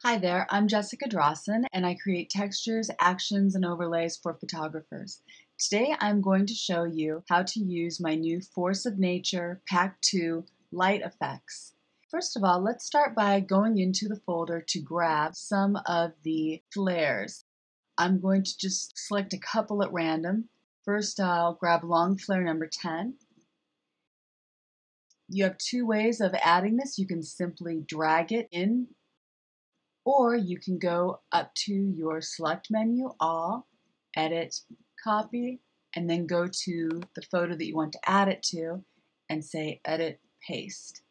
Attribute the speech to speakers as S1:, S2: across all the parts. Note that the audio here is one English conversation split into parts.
S1: Hi there, I'm Jessica Drossin and I create textures, actions, and overlays for photographers. Today I'm going to show you how to use my new Force of Nature Pack 2 light effects. First of all, let's start by going into the folder to grab some of the flares. I'm going to just select a couple at random. First I'll grab long flare number 10. You have two ways of adding this. You can simply drag it in, or you can go up to your select menu, All, Edit, Copy, and then go to the photo that you want to add it to and say Edit, Paste.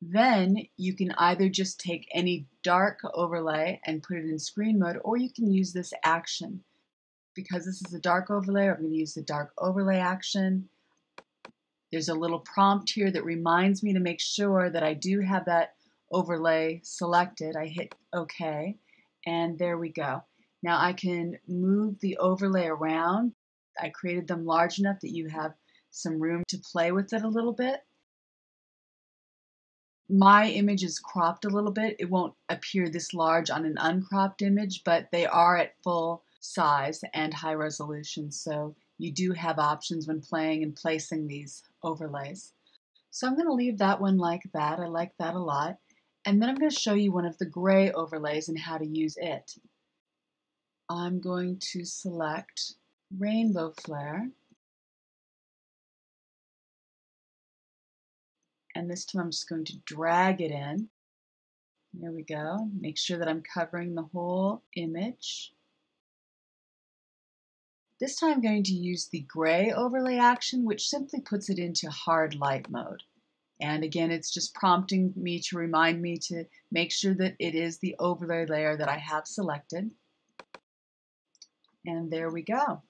S1: Then you can either just take any dark overlay and put it in screen mode, or you can use this action. Because this is a dark overlay, I'm going to use the dark overlay action. There's a little prompt here that reminds me to make sure that I do have that overlay selected. I hit OK, and there we go. Now I can move the overlay around. I created them large enough that you have some room to play with it a little bit. My image is cropped a little bit. It won't appear this large on an uncropped image, but they are at full size and high resolution, so you do have options when playing and placing these overlays. So I'm going to leave that one like that. I like that a lot. And then I'm going to show you one of the gray overlays and how to use it. I'm going to select Rainbow Flare. And this time I'm just going to drag it in. There we go. Make sure that I'm covering the whole image. This time I'm going to use the gray overlay action, which simply puts it into hard light mode. And again, it's just prompting me to remind me to make sure that it is the overlay layer that I have selected. And there we go.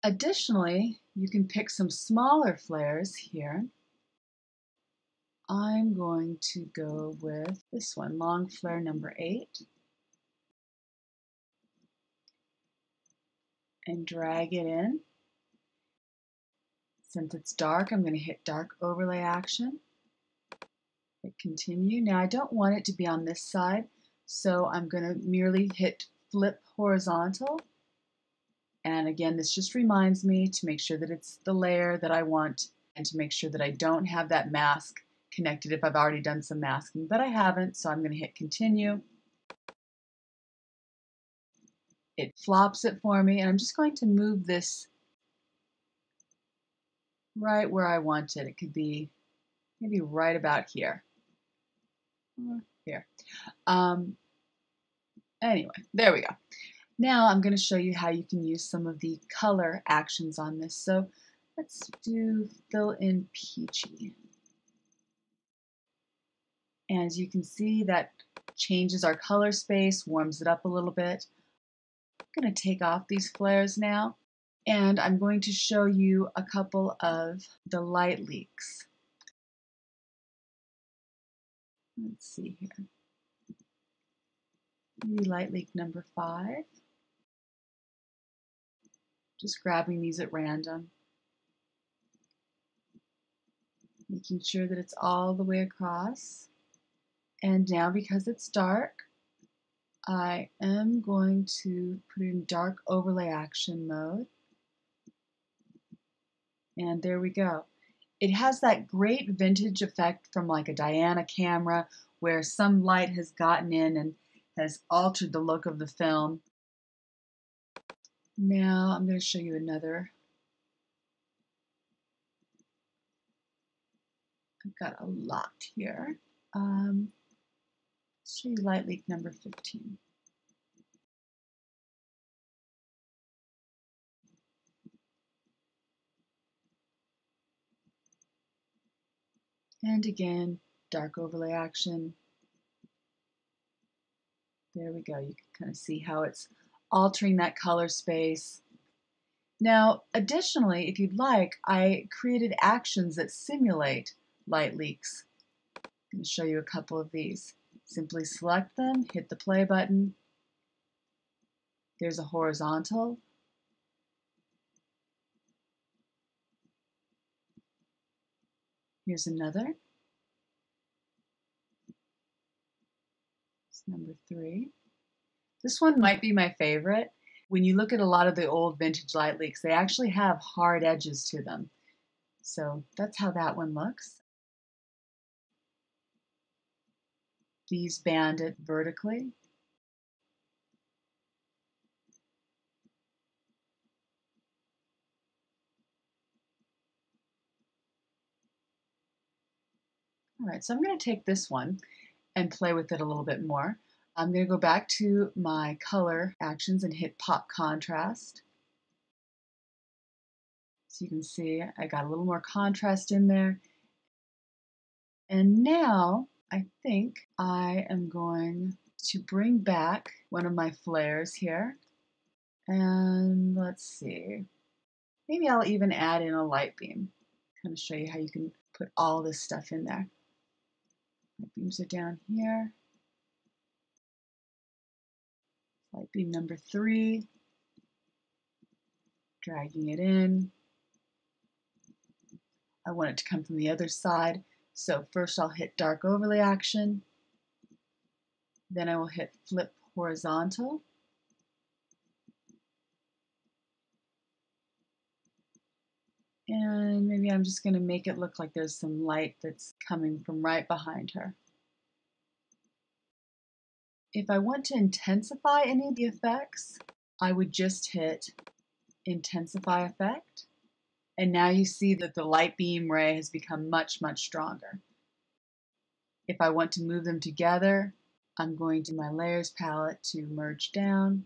S1: Additionally, you can pick some smaller flares here. I'm going to go with this one, long flare number 8, and drag it in. Since it's dark, I'm going to hit dark overlay action. Hit continue. Now I don't want it to be on this side, so I'm going to merely hit flip horizontal. And again, this just reminds me to make sure that it's the layer that I want and to make sure that I don't have that mask connected if I've already done some masking, but I haven't, so I'm going to hit continue. It flops it for me, and I'm just going to move this right where I want it. It could be maybe right about here. Here. Anyway, there we go. Now I'm going to show you how you can use some of the color actions on this. So let's do fill in peachy. And as you can see, that changes our color space, warms it up a little bit. I'm going to take off these flares now, and I'm going to show you a couple of the light leaks. Let's see here. Maybe light leak number 5. Just grabbing these at random. Making sure that it's all the way across. And now because it's dark, I am going to put it in dark overlay action mode. And there we go. It has that great vintage effect from like a Diana camera where some light has gotten in and has altered the look of the film. Now I'm going to show you another. I've got a lot here. Let's show you light leak number 15. And again, dark overlay action. There we go. You can kind of see how it's altering that color space. Now, additionally, if you'd like, I created actions that simulate light leaks. I'm going to show you a couple of these. Simply select them, hit the play button. There's a horizontal. Here's another. Number 3. This one might be my favorite. When you look at a lot of the old vintage light leaks, they actually have hard edges to them. So that's how that one looks. These band it vertically. All right, so I'm going to take this one and play with it a little bit more. I'm going to go back to my color actions and hit pop contrast. So you can see I got a little more contrast in there. And now I think I am going to bring back one of my flares here. And let's see, maybe I'll even add in a light beam. Kind of show you how you can put all this stuff in there. Light beams are down here. Light beam number 3, dragging it in. I want it to come from the other side. So first I'll hit dark overlay action. Then I will hit flip horizontal. And maybe I'm just going to make it look like there's some light that's coming from right behind her. If I want to intensify any of the effects, I would just hit Intensify Effect. And now you see that the light beam ray has become much, much stronger. If I want to move them together, I'm going to my Layers palette to merge down.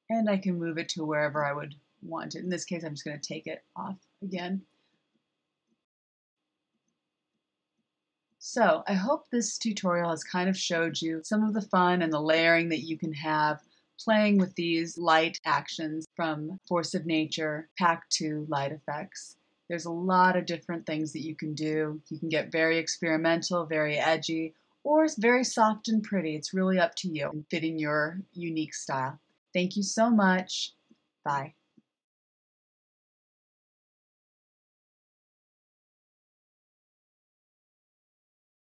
S1: And I can move it to wherever I would want it. In this case, I'm just going to take it off again. So I hope this tutorial has kind of showed you some of the fun and the layering that you can have playing with these light actions from Force of Nature Pack 2 light effects. There's a lot of different things that you can do. You can get very experimental, very edgy, or very soft and pretty. It's really up to you and fitting your unique style. Thank you so much. Bye.